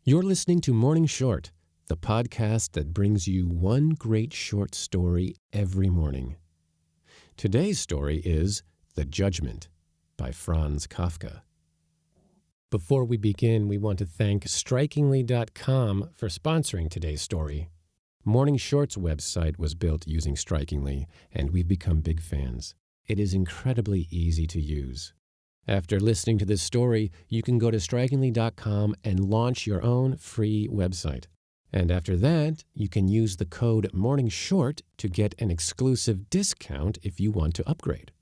You're listening to Morning Short, the podcast that brings you one great short story every morning. Today's story is The Judgment by Franz Kafka. Before we begin, we want to thank Strikingly.com for sponsoring today's story. Morning Short's website was built using Strikingly, and we've become big fans. It is incredibly easy to use. After listening to this story, you can go to Strikingly.com and launch your own free website. And after that, you can use the code MORNINGSHORT to get an exclusive discount if you want to upgrade.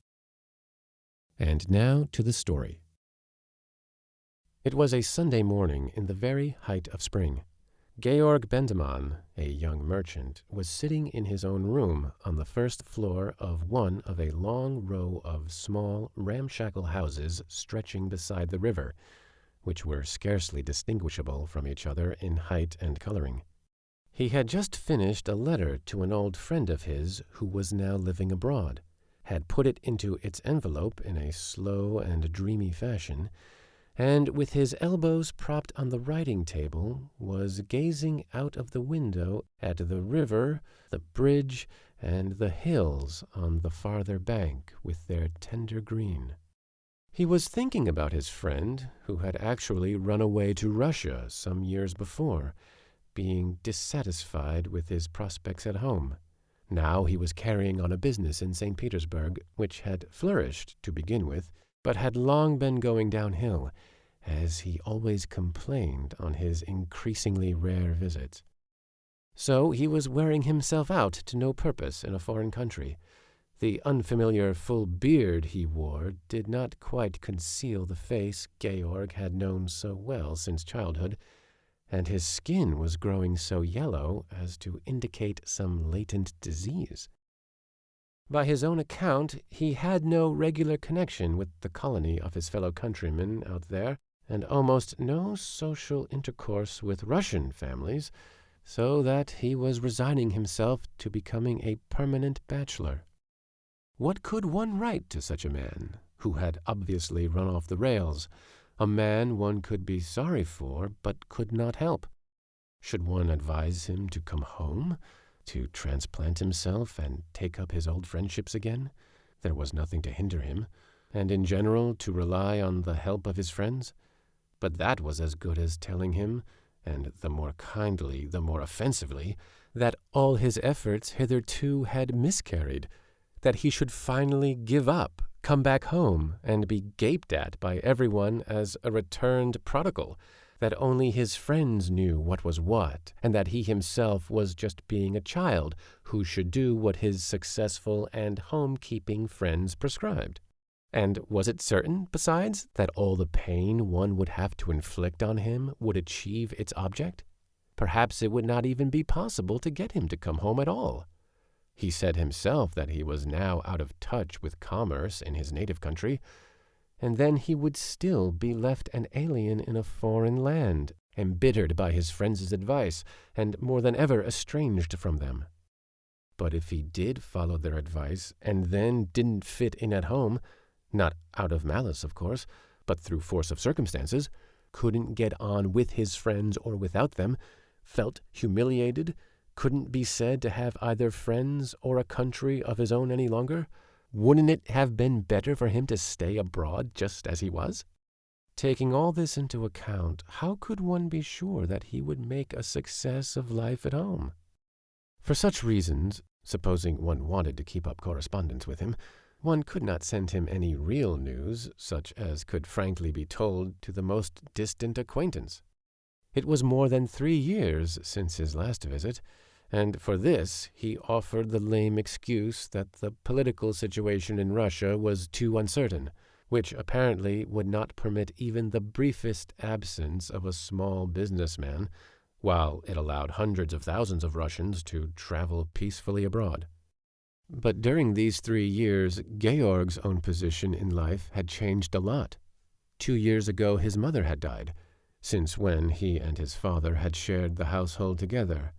And now to the story. It was a Sunday morning in the very height of spring. Georg Bendemann, a young merchant, was sitting in his own room on the first floor of one of a long row of small, ramshackle houses stretching beside the river, which were scarcely distinguishable from each other in height and coloring. He had just finished a letter to an old friend of his who was now living abroad, had put it into its envelope in a slow and dreamy fashion, and with his elbows propped on the writing table, was gazing out of the window at the river, the bridge, and the hills on the farther bank with their tender green. He was thinking about his friend, who had actually run away to Russia some years before, being dissatisfied with his prospects at home. Now he was carrying on a business in St. Petersburg, which had flourished to begin with, but had long been going downhill, as he always complained on his increasingly rare visits. So he was wearing himself out to no purpose in a foreign country. The unfamiliar full beard he wore did not quite conceal the face Georg had known so well since childhood, and his skin was growing so yellow as to indicate some latent disease. By his own account, he had no regular connection with the colony of his fellow countrymen out there, and almost no social intercourse with Russian families, so that he was resigning himself to becoming a permanent bachelor. What could one write to such a man, who had obviously run off the rails, a man one could be sorry for but could not help? Should one advise him to come home, to transplant himself and take up his old friendships again? There was nothing to hinder him, and in general to rely on the help of his friends. But that was as good as telling him, and the more kindly, the more offensively, that all his efforts hitherto had miscarried, that he should finally give up, come back home, and be gaped at by everyone as a returned prodigal, that only his friends knew what was what, and that he himself was just being a child who should do what his successful and home-keeping friends prescribed. And was it certain, besides, that all the pain one would have to inflict on him would achieve its object? Perhaps it would not even be possible to get him to come home at all. He said himself that he was now out of touch with commerce in his native country, and then he would still be left an alien in a foreign land, embittered by his friends' advice, and more than ever estranged from them. But if he did follow their advice, and then didn't fit in at home, not out of malice, of course, but through force of circumstances, couldn't get on with his friends or without them, felt humiliated, couldn't be said to have either friends or a country of his own any longer, wouldn't it have been better for him to stay abroad just as he was? Taking all this into account, how could one be sure that he would make a success of life at home? For such reasons, supposing one wanted to keep up correspondence with him, one could not send him any real news, such as could frankly be told to the most distant acquaintance. It was more than 3 years since his last visit, and for this he offered the lame excuse that the political situation in Russia was too uncertain, which apparently would not permit even the briefest absence of a small businessman, while it allowed hundreds of thousands of Russians to travel peacefully abroad. But during these 3 years, Georg's own position in life had changed a lot. 2 years ago his mother had died, since when he and his father had shared the household together,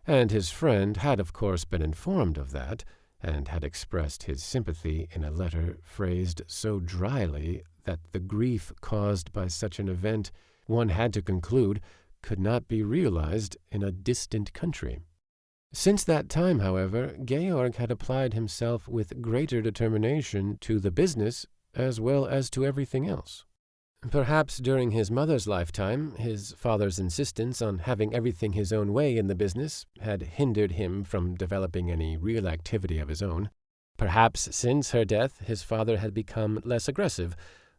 and his friend had of course been informed of that, and had expressed his sympathy in a letter phrased so dryly that the grief caused by such an event, one had to conclude, could not be realized in a distant country. Since that time, however, Georg had applied himself with greater determination to the business as well as to everything else. Perhaps during his mother's lifetime, his father's insistence on having everything his own way in the business had hindered him from developing any real activity of his own. Perhaps since her death, his father had become less aggressive,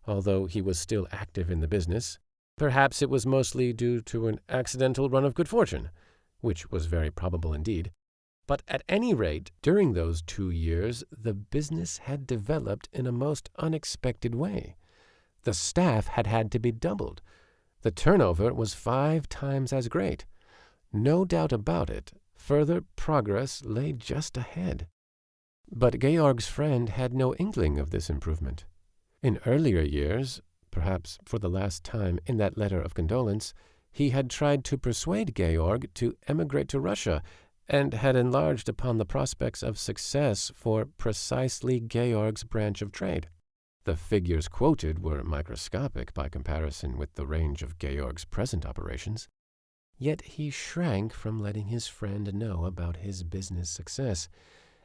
although he was still active in the business. Perhaps it was mostly due to an accidental run of good fortune, which was very probable indeed. But at any rate, during those 2 years, the business had developed in a most unexpected way. The staff had to be doubled. The turnover was 5 times as great. No doubt about it, further progress lay just ahead. But Georg's friend had no inkling of this improvement. In earlier years, perhaps for the last time in that letter of condolence, he had tried to persuade Georg to emigrate to Russia and had enlarged upon the prospects of success for precisely Georg's branch of trade. The figures quoted were microscopic by comparison with the range of Georg's present operations. Yet he shrank from letting his friend know about his business success,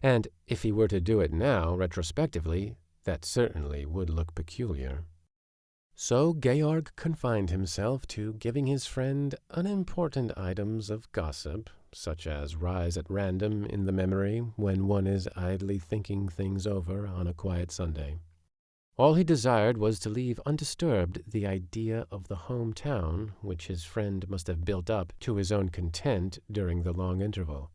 and if he were to do it now, retrospectively, that certainly would look peculiar. So Georg confined himself to giving his friend unimportant items of gossip, such as rise at random in the memory when one is idly thinking things over on a quiet Sunday. All he desired was to leave undisturbed the idea of the hometown which his friend must have built up to his own content during the long interval.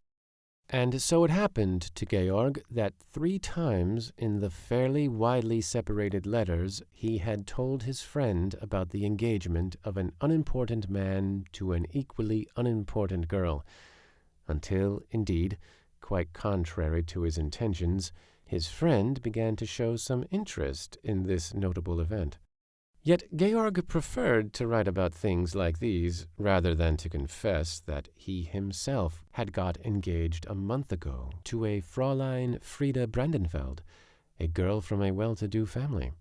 And so it happened to Georg that 3 times in the fairly widely separated letters he had told his friend about the engagement of an unimportant man to an equally unimportant girl, until, indeed, quite contrary to his intentions, his friend began to show some interest in this notable event. Yet Georg preferred to write about things like these rather than to confess that he himself had got engaged a month ago to a Fräulein Frieda Brandenfeld, a girl from a well-to-do family.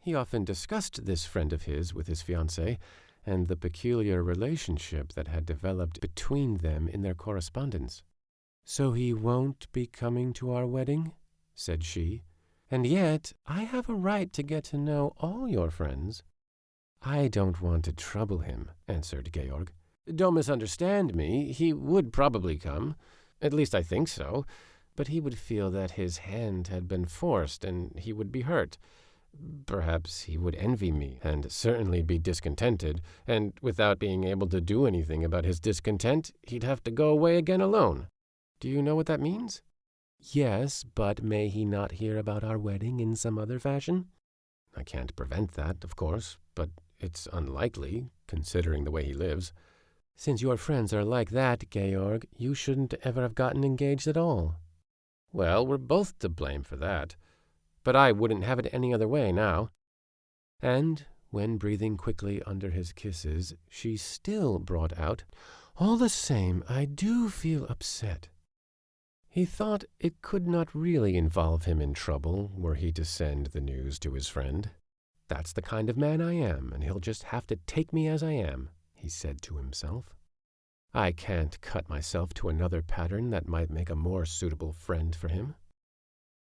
He often discussed this friend of his with his fiancée and the peculiar relationship that had developed between them in their correspondence. "So he won't be coming to our wedding?" said she. "And yet I have a right to get to know all your friends." "I don't want to trouble him," answered Georg. "Don't misunderstand me. He would probably come. At least I think so. But he would feel that his hand had been forced, and he would be hurt. Perhaps he would envy me, and certainly be discontented, and without being able to do anything about his discontent, he'd have to go away again alone. Do you know what that means?" "Yes, but may he not hear about our wedding in some other fashion?" "I can't prevent that, of course, but it's unlikely, considering the way he lives." "Since your friends are like that, Georg, you shouldn't ever have gotten engaged at all." "Well, we're both to blame for that. But I wouldn't have it any other way now." And when breathing quickly under his kisses, she still brought out, "All the same, I do feel upset." He thought it could not really involve him in trouble were he to send the news to his friend. "That's the kind of man I am, and he'll just have to take me as I am," he said to himself. "I can't cut myself to another pattern that might make a more suitable friend for him."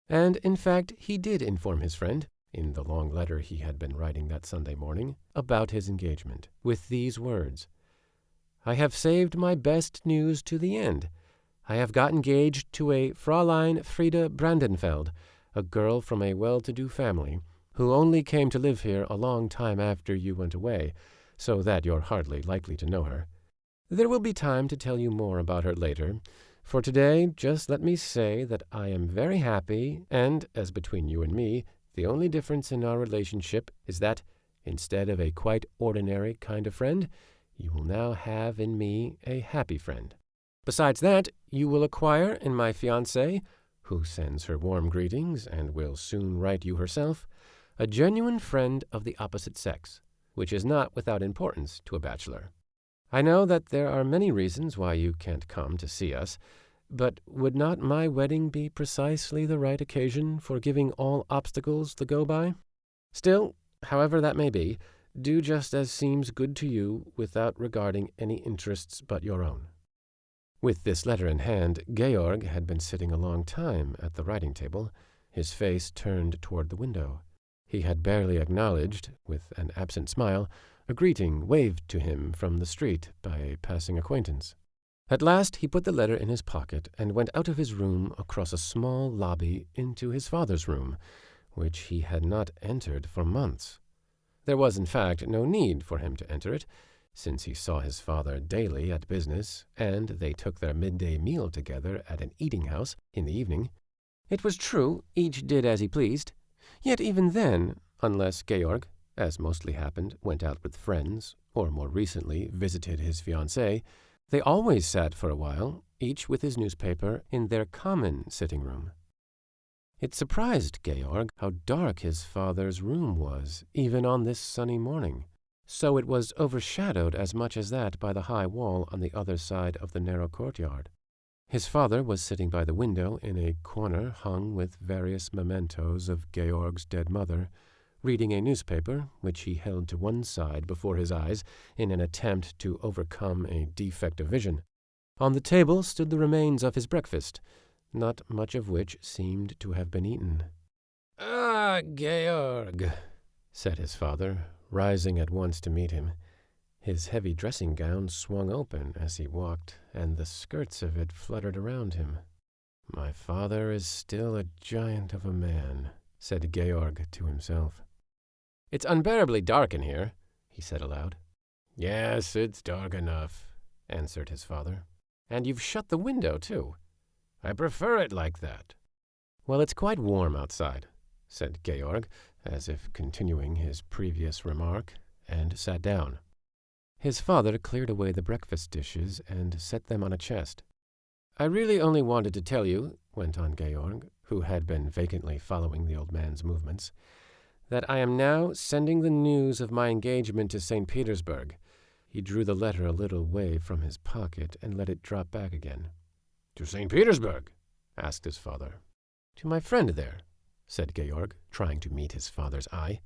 And, in fact, he did inform his friend, in the long letter he had been writing that Sunday morning, about his engagement, with these words: "I have saved my best news to the end. I have got engaged to a Fräulein Frieda Brandenfeld, a girl from a well-to-do family, who only came to live here a long time after you went away, so that you're hardly likely to know her. There will be time to tell you more about her later. For today, just let me say that I am very happy, and, as between you and me, the only difference in our relationship is that, instead of a quite ordinary kind of friend, you will now have in me a happy friend. Besides that, you will acquire in my fiancée, who sends her warm greetings and will soon write you herself, a genuine friend of the opposite sex, which is not without importance to a bachelor. I know that there are many reasons why you can't come to see us, but would not my wedding be precisely the right occasion for giving all obstacles the go-by? Still, however that may be, Do just as seems good to you, without regarding any interests but your own." With this letter in hand, Georg had been sitting a long time at the writing table, his face turned toward the window. He had barely acknowledged, with an absent smile, a greeting waved to him from the street by a passing acquaintance. At last he put the letter in his pocket and went out of his room across a small lobby into his father's room, which he had not entered for months. There was, in fact, no need for him to enter it, since he saw his father daily at business, and they took their midday meal together at an eating-house in the evening. It was true, each did as he pleased. Yet even then, unless Georg, as mostly happened, went out with friends, or more recently visited his fiancée, they always sat for a while, each with his newspaper, in their common sitting-room. It surprised Georg how dark his father's room was, even on this sunny morning. So it was overshadowed as much as that by the high wall on the other side of the narrow courtyard. His father was sitting by the window in a corner hung with various mementos of Georg's dead mother, reading a newspaper which he held to one side before his eyes in an attempt to overcome a defect of vision. On the table stood the remains of his breakfast, not much of which seemed to have been eaten. "Ah, Georg," said his father, rising at once to meet him. His heavy dressing gown swung open as he walked, and the skirts of it fluttered around him. "My father is still a giant of a man," said Georg to himself. "It's unbearably dark in here," he said aloud. "Yes, it's dark enough," answered his father. "And you've shut the window, too." "I prefer it like that." "Well, it's quite warm outside," said Georg, as if continuing his previous remark, and sat down. His father cleared away the breakfast dishes and set them on a chest. "I really only wanted to tell you," went on Georg, who had been vacantly following the old man's movements, "that I am now sending the news of my engagement to St. Petersburg." He drew the letter a little way from his pocket and let it drop back again. "To St. Petersburg?" asked his father. "To my friend there," said Georg, trying to meet his father's eye.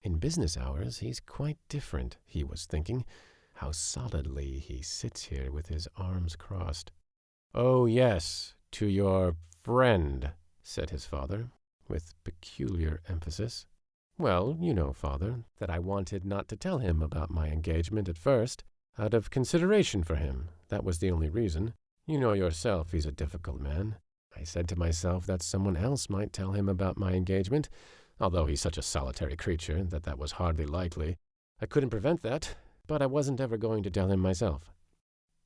In business hours he's quite different, he was thinking. How solidly he sits here with his arms crossed. "Oh, yes, to your friend," said his father, with peculiar emphasis. "Well, you know, father, that I wanted not to tell him about my engagement at first, out of consideration for him. That was the only reason. You know yourself he's a difficult man. I said to myself that someone else might tell him about my engagement, although he's such a solitary creature that was hardly likely. I couldn't prevent that, but I wasn't ever going to tell him myself."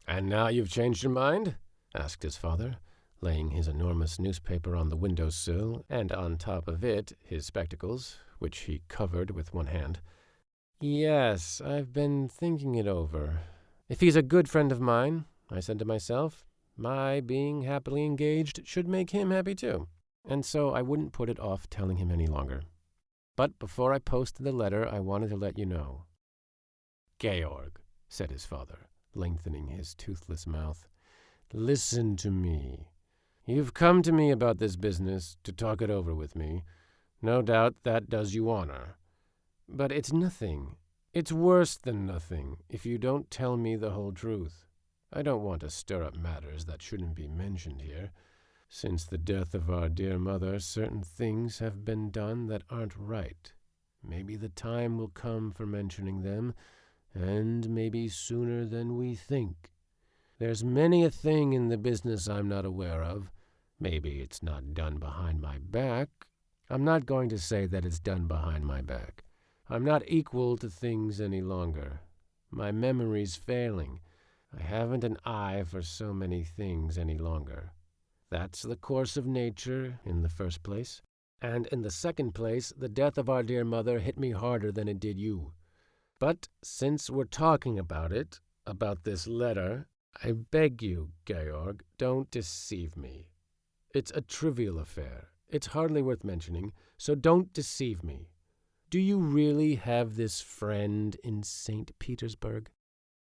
"And now you've changed your mind?" asked his father, laying his enormous newspaper on the window-sill, and on top of it his spectacles, which he covered with one hand. "Yes, I've been thinking it over. If he's a good friend of mine, I said to myself, my being happily engaged should make him happy too, and so I wouldn't put it off telling him any longer. But before I posted the letter, I wanted to let you know." "Georg," said his father, lengthening his toothless mouth, "listen to me. You've come to me about this business, to talk it over with me. No doubt that does you honor. But it's nothing. It's worse than nothing if you don't tell me the whole truth. I don't want to stir up matters that shouldn't be mentioned here. Since the death of our dear mother, certain things have been done that aren't right. Maybe the time will come for mentioning them, and maybe sooner than we think. There's many a thing in the business I'm not aware of. Maybe it's not done behind my back. I'm not going to say that it's done behind my back. I'm not equal to things any longer. My memory's failing. I haven't an eye for so many things any longer. That's the course of nature, in the first place. And in the second place, the death of our dear mother hit me harder than it did you. But since we're talking about it, about this letter, I beg you, Georg, don't deceive me. It's a trivial affair. It's hardly worth mentioning, so don't deceive me. Do you really have this friend in St. Petersburg?"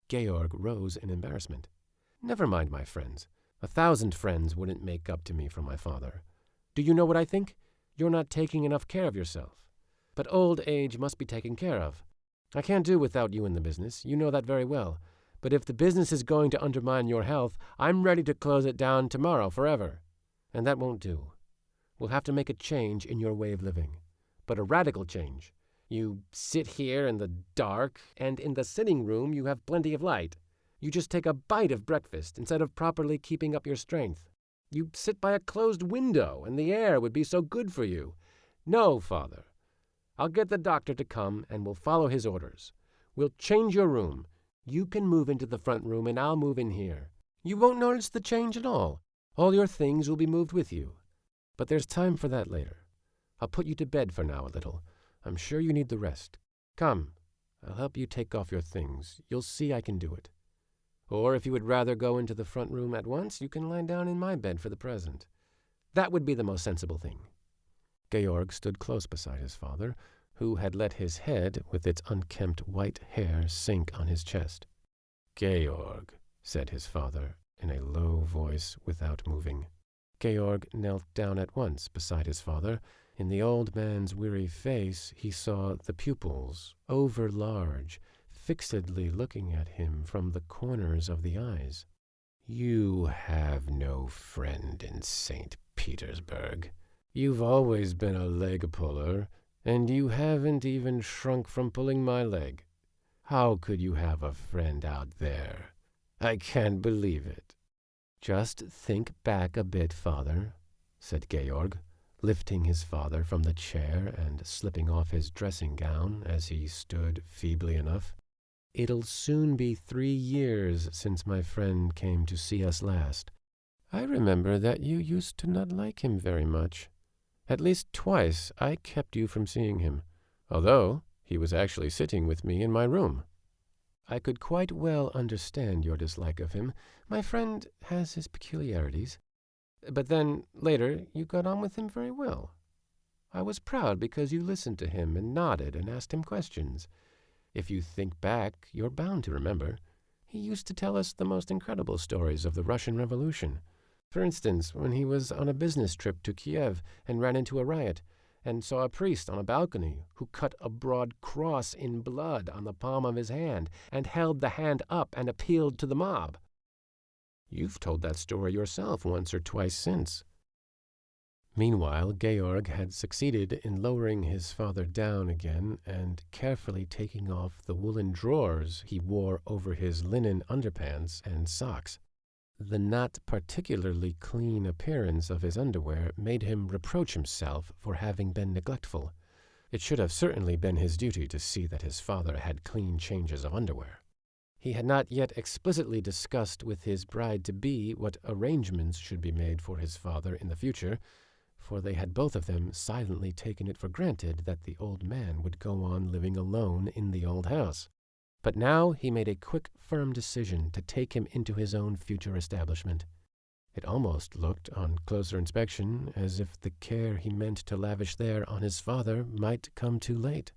Georg rose in embarrassment. "Never mind my friends. 1,000 friends wouldn't make up to me for my father. Do you know what I think? You're not taking enough care of yourself. But old age must be taken care of. I can't do without you in the business. You know that very well. But if the business is going to undermine your health, I'm ready to close it down tomorrow forever. And that won't do. We'll have to make a change in your way of living. But a radical change. You sit here in the dark, and in the sitting room you have plenty of light. You just take a bite of breakfast instead of properly keeping up your strength. You sit by a closed window, and the air would be so good for you. No, Father. I'll get the doctor to come, and we'll follow his orders. We'll change your room. You can move into the front room, and I'll move in here. You won't notice the change at all. All your things will be moved with you. But there's time for that later. I'll put you to bed for now a little. I'm sure you need the rest. Come, I'll help you take off your things. You'll see I can do it. Or if you would rather go into the front room at once, you can lie down in my bed for the present. That would be the most sensible thing." Georg stood close beside his father, who had let his head, with its unkempt white hair, sink on his chest. "Georg," said his father, in a low voice, without moving. Georg knelt down at once beside his father. In the old man's weary face he saw the pupils, over-large, fixedly looking at him from the corners of the eyes. "You have no friend in St. Petersburg. You've always been a leg-puller, and you haven't even shrunk from pulling my leg. How could you have a friend out there? I can't believe it." "Just think back a bit, Father," said Georg, lifting his father from the chair and slipping off his dressing gown as he stood feebly enough. "It'll soon be 3 years since my friend came to see us last. I remember that you used to not like him very much. At least twice I kept you from seeing him, although he was actually sitting with me in my room. I could quite well understand your dislike of him. My friend has his peculiarities. But then, later, you got on with him very well. I was proud because you listened to him and nodded and asked him questions. If you think back, you're bound to remember. He used to tell us the most incredible stories of the Russian Revolution. For instance, when he was on a business trip to Kiev and ran into a riot, and saw a priest on a balcony who cut a broad cross in blood on the palm of his hand and held the hand up and appealed to the mob. You've told that story yourself once or twice since." Meanwhile, Georg had succeeded in lowering his father down again and carefully taking off the woolen drawers he wore over his linen underpants and socks. The not particularly clean appearance of his underwear made him reproach himself for having been neglectful. It should have certainly been his duty to see that his father had clean changes of underwear. He had not yet explicitly discussed with his bride-to-be what arrangements should be made for his father in the future, for they had both of them silently taken it for granted that the old man would go on living alone in the old house. But now he made a quick, firm decision to take him into his own future establishment. It almost looked, on closer inspection, as if the care he meant to lavish there on his father might come too late.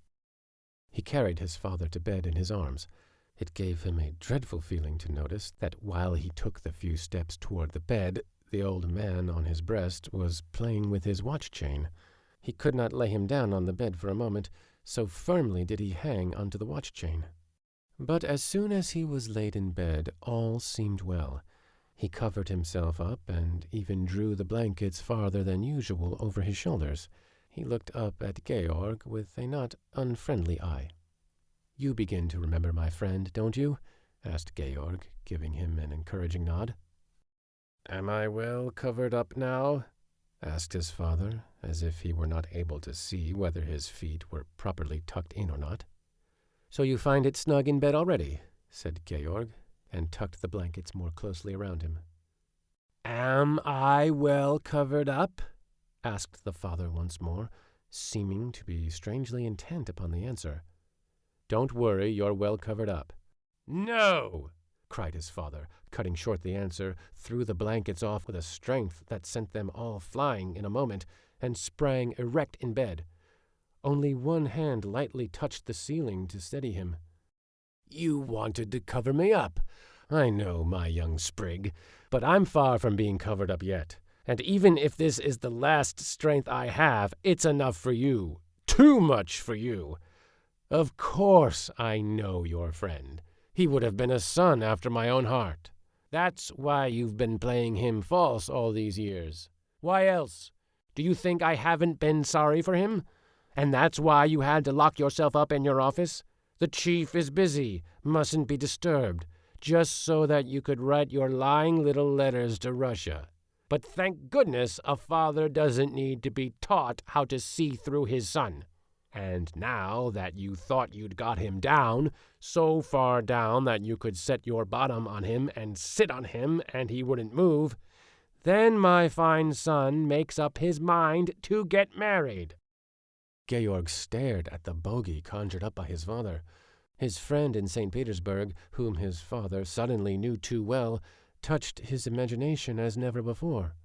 He carried his father to bed in his arms. It gave him a dreadful feeling to notice that while he took the few steps toward the bed, the old man on his breast was playing with his watch-chain. He could not lay him down on the bed for a moment, so firmly did he hang onto the watch-chain. But as soon as he was laid in bed, all seemed well. He covered himself up and even drew the blankets farther than usual over his shoulders. He looked up at Georg with a not unfriendly eye. "You begin to remember my friend, don't you?" asked Georg, giving him an encouraging nod. "Am I well covered up now?" asked his father, as if he were not able to see whether his feet were properly tucked in or not. "So you find it snug in bed already," said Georg, and tucked the blankets more closely around him. "Am I well covered up?" asked the father once more, seeming to be strangely intent upon the answer. "Don't worry, you're well covered up." "No!" cried his father, cutting short the answer, threw the blankets off with a strength that sent them all flying in a moment, and sprang erect in bed. Only one hand lightly touched the ceiling to steady him. "You wanted to cover me up. I know, my young sprig, but I'm far from being covered up yet. And even if this is the last strength I have, it's enough for you. Too much for you. Of course I know your friend. He would have been a son after my own heart. That's why you've been playing him false all these years. Why else? Do you think I haven't been sorry for him? And that's why you had to lock yourself up in your office? The chief is busy, mustn't be disturbed, just so that you could write your lying little letters to Russia. But thank goodness a father doesn't need to be taught how to see through his son. And now that you thought you'd got him down, so far down that you could set your bottom on him and sit on him and he wouldn't move, then my fine son makes up his mind to get married. Georg stared at the bogey conjured up by his father. His friend in St. Petersburg, whom his father suddenly knew too well, touched his imagination as never before.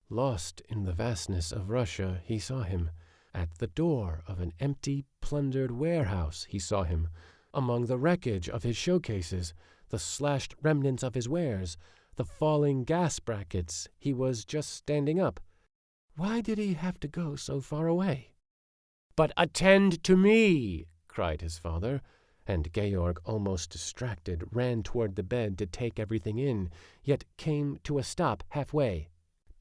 Lost in the vastness of Russia, he saw him. At the door of an empty, plundered warehouse, he saw him. Among the wreckage of his showcases, the slashed remnants of his wares, the falling gas brackets, he was just standing up. Why did he have to go so far away? "But attend to me!" cried his father, and Georg, almost distracted, ran toward the bed to take everything in, yet came to a stop halfway.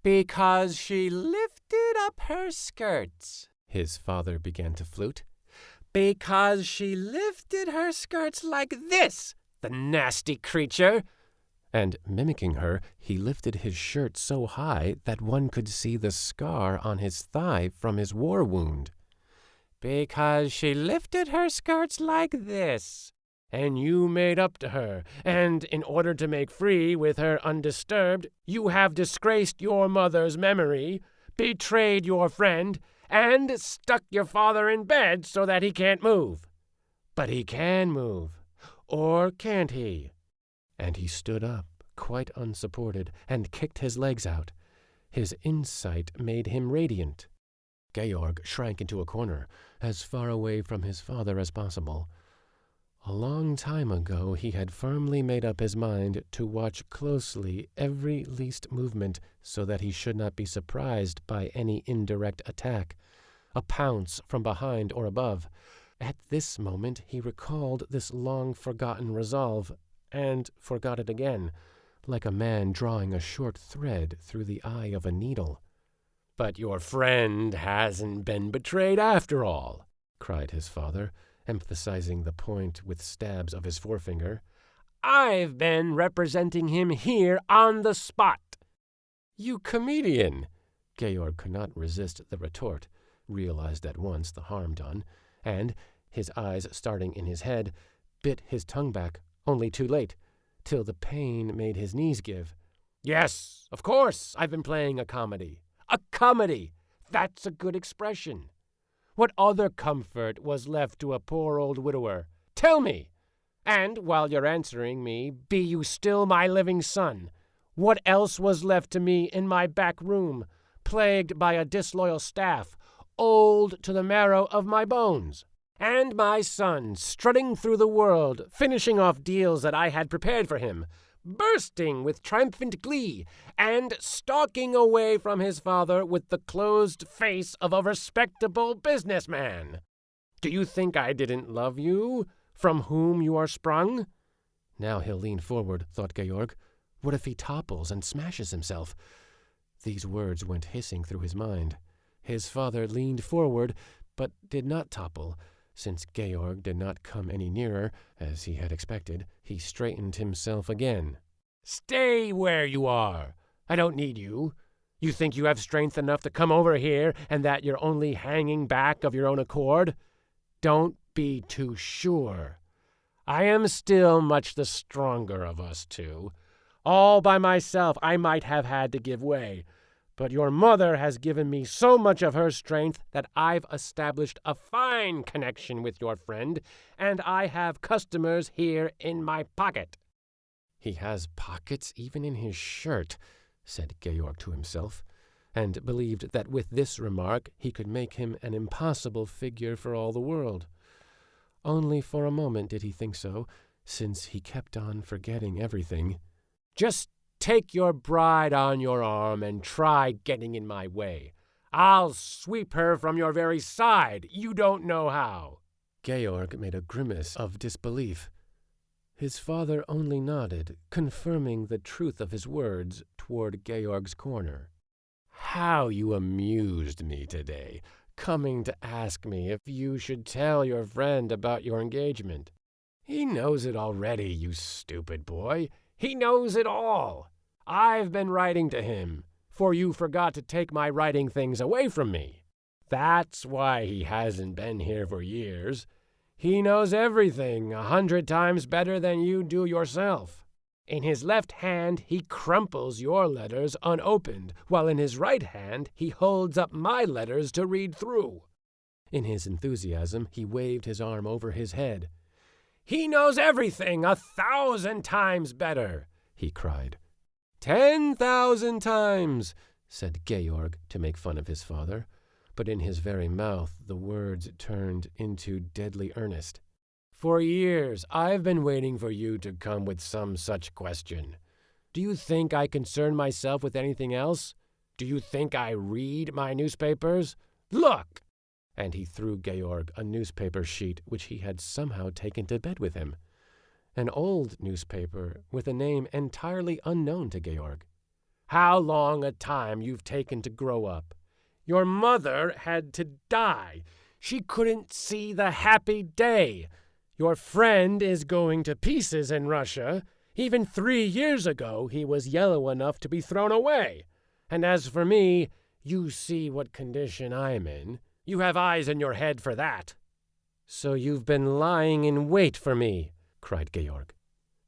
"Because she lifted up her skirts," his father began to flute. "Because she lifted her skirts like this, the nasty creature!" And mimicking her, he lifted his shirt so high that one could see the scar on his thigh from his war wound. "Because she lifted her skirts like this, and you made up to her, and in order to make free with her undisturbed, you have disgraced your mother's memory, betrayed your friend, and stuck your father in bed so that he can't move. But he can move, or can't he?" And he stood up, quite unsupported, and kicked his legs out. His insight made him radiant. Georg shrank into a corner, as far away from his father as possible. A long time ago he had firmly made up his mind to watch closely every least movement so that he should not be surprised by any indirect attack, a pounce from behind or above. At this moment he recalled this long-forgotten resolve, and forgot it again, like a man drawing a short thread through the eye of a needle. "But your friend hasn't been betrayed after all," cried his father, emphasizing the point with stabs of his forefinger. "I've been representing him here on the spot." "You comedian!" Georg could not resist the retort, realized at once the harm done, and, his eyes starting in his head, bit his tongue back, only too late, till the pain made his knees give. "Yes, of course, I've been playing a comedy. A comedy! That's a good expression. What other comfort was left to a poor old widower? Tell me! And while you're answering me, be you still my living son? What else was left to me in my back room, plagued by a disloyal staff, old to the marrow of my bones? And my son strutting through the world, finishing off deals that I had prepared for him, bursting with triumphant glee, and stalking away from his father with the closed face of a respectable businessman. Do you think I didn't love you, from whom you are sprung?" Now he'll lean forward, thought Georg. What if he topples and smashes himself? These words went hissing through his mind. His father leaned forward, but did not topple. Since Georg did not come any nearer, as he had expected, he straightened himself again. "Stay where you are. I don't need you. You think you have strength enough to come over here and that you're only hanging back of your own accord? Don't be too sure. I am still much the stronger of us two. All by myself I might have had to give way. But your mother has given me so much of her strength that I've established a fine connection with your friend, and I have customers here in my pocket." "He has pockets even in his shirt," said Georg to himself, and believed that with this remark he could make him an impossible figure for all the world. Only for a moment did he think so, since he kept on forgetting everything. "Just take your bride on your arm and try getting in my way. I'll sweep her from your very side. You don't know how." Georg made a grimace of disbelief. His father only nodded, confirming the truth of his words toward Georg's corner. "How you amused me today, coming to ask me if you should tell your friend about your engagement. He knows it already, you stupid boy. He knows it all. I've been writing to him, for you forgot to take my writing things away from me. That's why he hasn't been here for years. He knows everything 100 times better than you do yourself. In his left hand, he crumples your letters unopened, while in his right hand, he holds up my letters to read through." In his enthusiasm, he waved his arm over his head. "He knows everything 1,000 times better," he cried. 10,000 times, said Georg to make fun of his father, but in his very mouth the words turned into deadly earnest. "For years I've been waiting for you to come with some such question. Do you think I concern myself with anything else? Do you think I read my newspapers? Look!" And he threw Georg a newspaper sheet which he had somehow taken to bed with him. An old newspaper with a name entirely unknown to Georg. "How long a time you've taken to grow up. Your mother had to die. She couldn't see the happy day. Your friend is going to pieces in Russia. Even 3 years ago he was yellow enough to be thrown away. And as for me, you see what condition I'm in. You have eyes in your head for that." "So you've been lying in wait for me," cried Georg.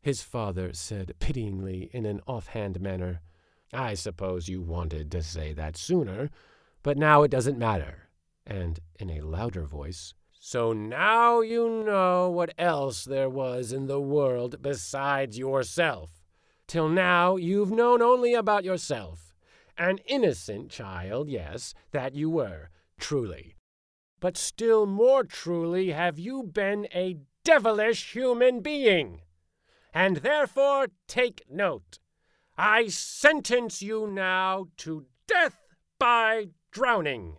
His father said pityingly in an offhand manner, "I suppose you wanted to say that sooner, but now it doesn't matter." And in a louder voice, "So now you know what else there was in the world besides yourself. Till now you've known only about yourself. An innocent child, yes, that you were, truly. But still more truly have you been a devilish human being. And therefore take note. I sentence you now to death by drowning."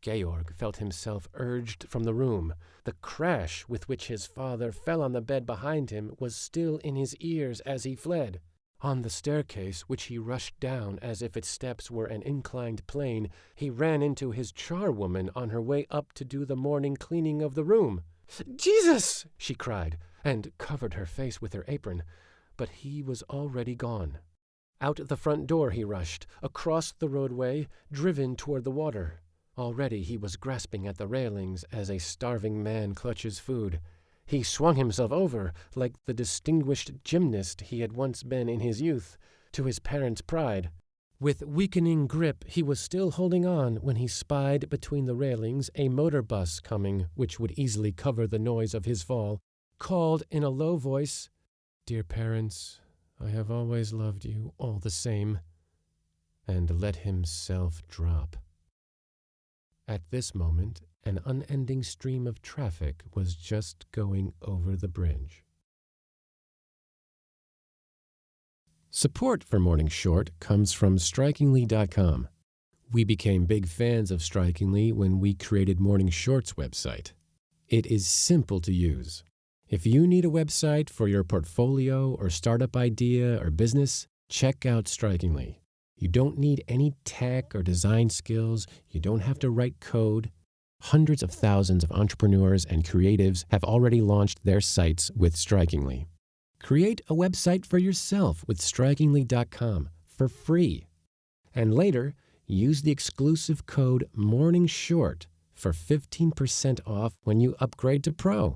Georg felt himself urged from the room. The crash with which his father fell on the bed behind him was still in his ears as he fled. On the staircase, which he rushed down as if its steps were an inclined plane, he ran into his charwoman on her way up to do the morning cleaning of the room. "Jesus!" she cried, and covered her face with her apron. But he was already gone. Out the front door he rushed, across the roadway, driven toward the water. Already he was grasping at the railings as a starving man clutches food. He swung himself over, like the distinguished gymnast he had once been in his youth, to his parents' pride. With weakening grip he was still holding on when he spied between the railings a motor bus coming which would easily cover the noise of his fall, called in a low voice, "Dear parents, I have always loved you all the same," and let himself drop. At this moment, an unending stream of traffic was just going over the bridge. Support for Morning Short comes from Strikingly.com. We became big fans of Strikingly when we created Morning Short's website. It is simple to use. If you need a website for your portfolio or startup idea or business, check out Strikingly. You don't need any tech or design skills. You don't have to write code. Hundreds of thousands of entrepreneurs and creatives have already launched their sites with Strikingly. Create a website for yourself with Strikingly.com for free. And later, use the exclusive code MORNINGSHORT for 15% off when you upgrade to Pro.